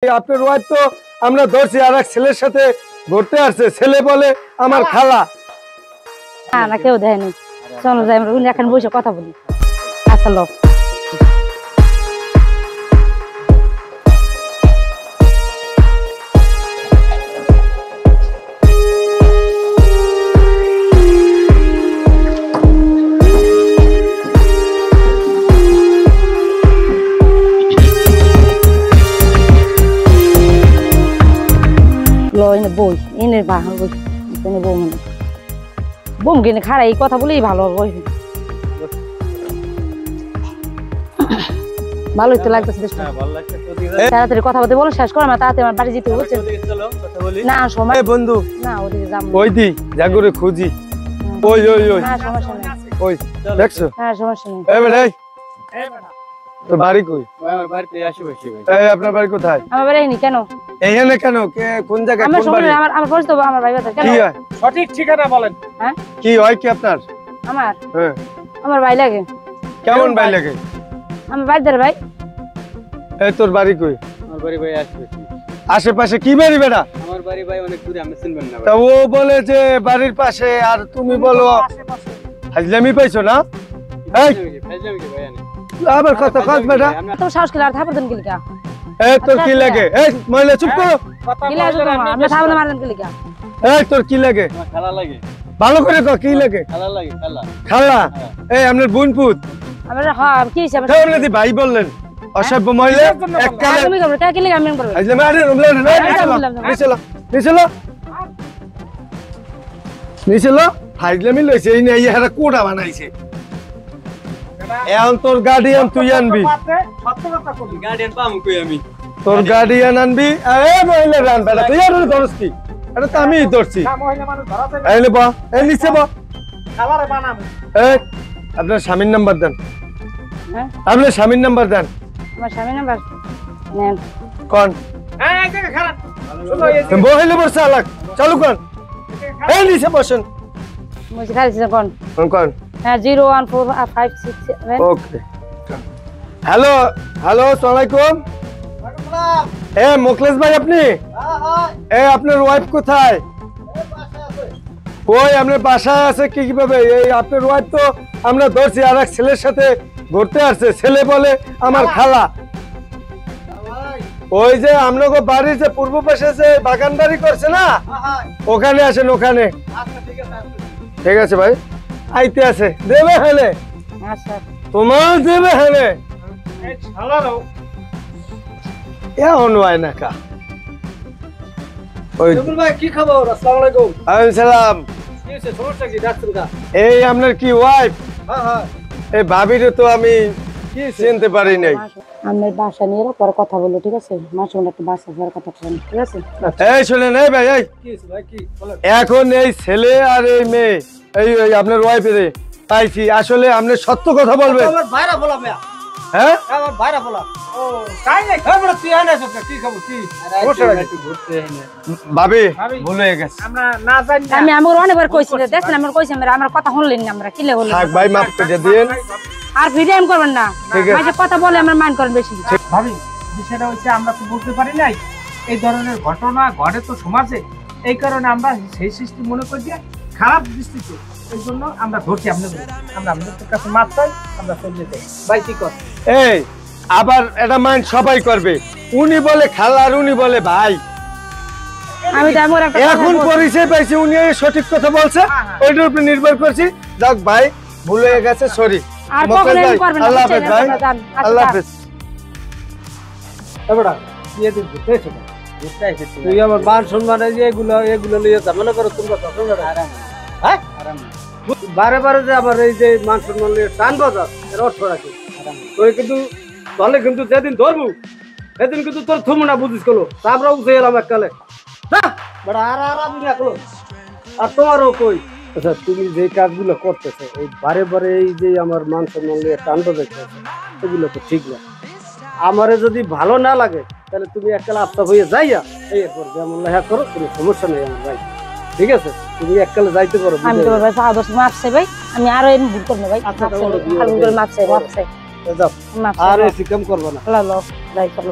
আপনার ওয়াইফ তো আমরা ধরছি আর এক ছেলের সাথে ঘুরতে আসছে, ছেলে বলে আমার খালা। না না কেউ দেয়নি, চলো যাই আমরা এখন বসে কথা বলি। আচ্ছা লোক বই এনে ভালো বই বউ মানে বোম কিনে খারাপ এই কথা বলেই ভালো বই ভালোই তো লাগতেছে। তাড়াতাড়ি কথা বলতে বলো, শেষ করো না, তাড়াতাড়ি আমার বাড়ি যেতে হচ্ছে না সময়। বন্ধু না ওদিকে যাবো, ওই দি যা করে খুঁজি। ওই ওই ওই হ্যাঁ সমস্যা নেই, ওই দেখছো? হ্যাঁ সমস্যা নেই। এই বেটা তোর বাড়ি কই? আমার বাড়িতে আশেপাশে ভাই। এই আপনার বাড়ি কোথায়? আমার বাড়ি নেই কেন? এইখানে কেন? কে কোন জায়গায় কোন বাড়ি? আমার পরিচিত আমার ভাই বাজার কেন? কি হয়? সঠিক ঠিকানা বলেন। হ্যাঁ কি হয় কি আপনার? আমার হ্যাঁ আমার ভাই লাগে। কেমন ভাই লাগে? আমার বাড়ির ভাই। এই তোর বাড়ি কই? আমার বাড়ি ভাই আশেপাশে। আশেপাশে কি বাড়ি বেটা? আমার বাড়ি ভাই অনেক দূরে, আমি চিনবেন না তা ভাই। ও বলে যে বাড়ির পাশে আর তুমি বলো হাজলামি পাইছো না? এই ফাজলামি কি ভাই আনে? আবার কথা কস বেটা। তো সাহস কিলা আর থাপড় দেন কিলা? এই তোর কি লাগে? এই মহিলা চুপ করো। কিলা জন্য আমরা থাপড় মারলেন কিলা? এই তোর কি লাগে? আমার খালা লাগে। ভালো করে কও কি লাগে? খালা লাগে, খালা। খালা? এই আপনার বোন পুত? আমরা হ্যাঁ কি হিসাবে তাহলে দি ভাই বললেন অসভ্য মহিলা এক কালে তুমি করবে তা কি লাগে আমি করব? হাজলামি আরে রুমলা নিচেলো নিচেলো নিচেলো হাজলামি লইছে এই নিয়ে এরা কোড়া বানাইছে। এখন তোর গার্ডিয়ান তুই আনবি, সত্য কথা কবি। গার্ডিয়ান পামু কই আমি? তোর গার্ডিয়ান আনবি। এ মহিলা রান বেটা তুই আর ধরস কি? এটা তো আমি ধরছি। না মহিলা মানুষ ধরা যায়। এই নে বা এই নিচে বা খালারে বানামু। এই আপনার স্বামীর নাম্বার দেন। হ্যাঁ আপনার স্বামীর নাম্বার দেন। আমার স্বামী নাম্বার নেন কোন? এই জায়গা খারাপ। শুনো এই যে মহিলা বসে আলাক চালু কর। এই নিচে বসেন। মুজি খাইছে কোন? কোন? হ্যাঁ 0145667। ওকে হ্যালো হ্যালো আসসালামু আলাইকুম। এ মুখলেস ভাই আপনি? এ আপনার ওয়াইফ কোথায়? ওই আপনার বাসায় আছে কি কিভাবে? এই আপনার ওয়াইফ তো আমরা ধরছি আর এক ছেলের সাথে ঘুরতে আসছে, ছেলে বলে আমার খালা। ওই যে আপনাকে বাড়ির যে পূর্ব পাশে যে বাগান বাড়ি করছে না, ওখানে আসেন ওখানে। ঠিক আছে ভাই আইতে আছে দেবে হেলে আচ্ছা তোমার দেবে হেলে এই শালারও এমন হয় না কা। ওই রবিউল ভাই কি খবর? আসসালামু আলাইকুম। আলাইকুম সালাম। কি হইছে? সমস্যা কি? ডাকছেন কা? এই আপনার কি ওয়াইফ? হ্যাঁ হ্যাঁ। এই ভাবির তো আমি কি চিনতে পারি নাই। আমার বাসা নিয়ে পরে কথা বলবো, ঠিক আছে? মাসে একটা বাসা পরে কথা বলবো, ঠিক আছে? এই শুনেন এই ভাই এই কি হইছে ভাই? কি বলেন? এখন এই ছেলে আর এই মেয়ে এই ওই আপনার ওয়াইফের পাইছি, আসলে আপনি সত্য কথা বলবেন। আমার ভাইরা বলা মিয়া। হ্যাঁ আমার ভাইরা বলা। ও তাই নাই। এই বড় তুই আনাস কি খবর? কি একটু ঘুরতে এনে। ভাবি ভুল হয়ে গেছে। আমরা না জানি না। আমি আমার অনেকবার কইছি, দেখছেন আমার কইছি আমার কথা শুনলেন না, আমরা কিলে বললেন। থাক ভাই মাফ করে দিন। আর ভিডিও করবেন না, ঠিক আছে। মাঝে কথা বলে আমার মাইন্ড করেন বেশি। ভাবি বিষয়টা হচ্ছে আমরা তো বলতে পারি নাই এই ধরনের ঘটনা ঘটে তো সমাজে, এই কারণে আমরা সেই সৃষ্টি মনে করি যে খারাপ দৃষ্টিতে, এই জন্য আমরা ধরছি আপনাদের। আমরা আপনাদের কাছে মাপ চাই, আমরা চলে যাই। ভাই কি কর? এই আবার এটা মাইন্ড সবাই করবে, উনি বলে খালা আর উনি বলে ভাই। আমি তো আমার একটা এখন পরিচয় পাইছি উনি সঠিক কথা বলছে, ওইটার উপর নির্ভর করছি। যাক ভাই ভুল হয়ে গেছে, সরি। আর কখনো এরকম করবেন না, আল্লাহ হাফেজ ভাই, আল্লাহ হাফেজ। এবড়া দিয়ে দিন ঘুরতে এসো না। ঘুরতে এসেছি তুই আমার মান সম্মান এই যে এগুলো নিয়ে যা মনে করো তোমরা তখন আরাম। হ্যাঁ আরাম বারে বারে যে আবার এই যে মান সম্মান নিয়ে টান বাজার এর অর্থ রাখি তুই কিন্তু তাহলে কিন্তু যেদিন ধরবো সেদিন কিন্তু তোর থুমনা বুঝিস গেলো, আমরা উঠে এলাম এককালে বড় আর আরাম না করো। আর তোমারও কই আচ্ছা তুমি যে কাজগুলো করতেছো এই বারে বারে এই যে আমার মান সম্মান নিয়ে টান বাজাইতেছো, এগুলো তো ঠিক না। আমারে যদি ভালো না লাগে তাহলে তুমি এককালে আফতাব হয়ে যাইয়া এরপর যেমন লেখা করো, কোনো সমস্যা নেই আমার ভাই, ঠিক আছে? তুমি এককালে যাইতে পারো। আমি তোমার ভাই পাওয়া দশ মাপ চাই ভাই, আমি আরো এমনি ভুল করবো ভাই। আচ্ছা, মাপ চাই, মাপ চাই, মাপ চাই। যাও মাপ আর চাই, এসি কাম করবো না। লো যাই চলো।